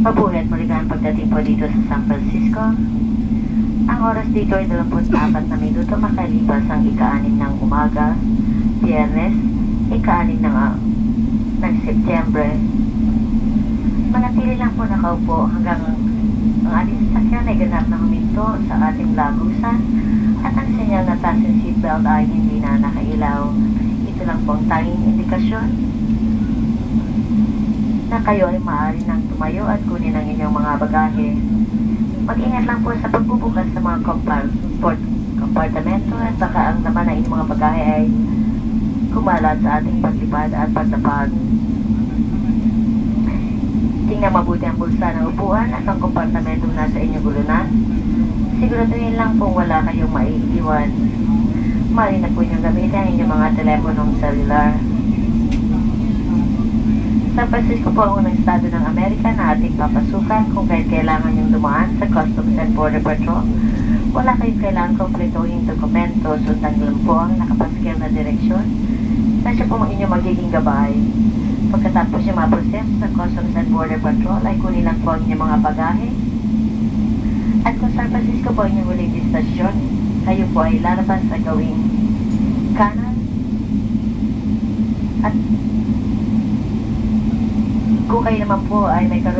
Mabuhay at maligayang pagdating po dito sa San Francisco. Ang oras dito ay 24 na minuto makalipas ang ika-6 ng umaga, Biyernes, ika-6 ng Setyembre. Manatili lang po nakaupo hanggang ang ating sasakyan ay ganap na huminto sa ating lagusan at ang sinyal na fasten seatbelt ay hindi na nakailaw. Ito lang po ang tanging indikasyon na kayo ay maaari nang tumayo at kunin ang inyong mga bagahe. Mag-ingat lang po sa pagbubukas sa mga kompartamento at baka ang laman ng inyong mga bagahe ay kumalat sa ating paglipad at paglapag. Tingnan mabuti ang bulsa ng upuan at ang kompartamento nasa inyong gulunan. Siguraduhin lang kung wala kayong maiiwan. Maaari na po inyong gamitin ang inyong mga teleponong cellular. San Francisco po ang unang estado ng Amerika na ating papasukan kung kailangan yung dumaan sa Customs and Border Patrol. Wala kayong kailangan kompletuhin dokumento, sundan lang po ang nakapaskil na direksyon na siya po ang inyong magiging gabay. Pagkatapos yung ma-process sa Customs and Border Patrol ay kunin lang po ang inyong mga bagahe. At kung San Francisco po ang inyong huling destinasyon, kayo po ay lalabas sa gawing kanan. At kung kayo naman po ay may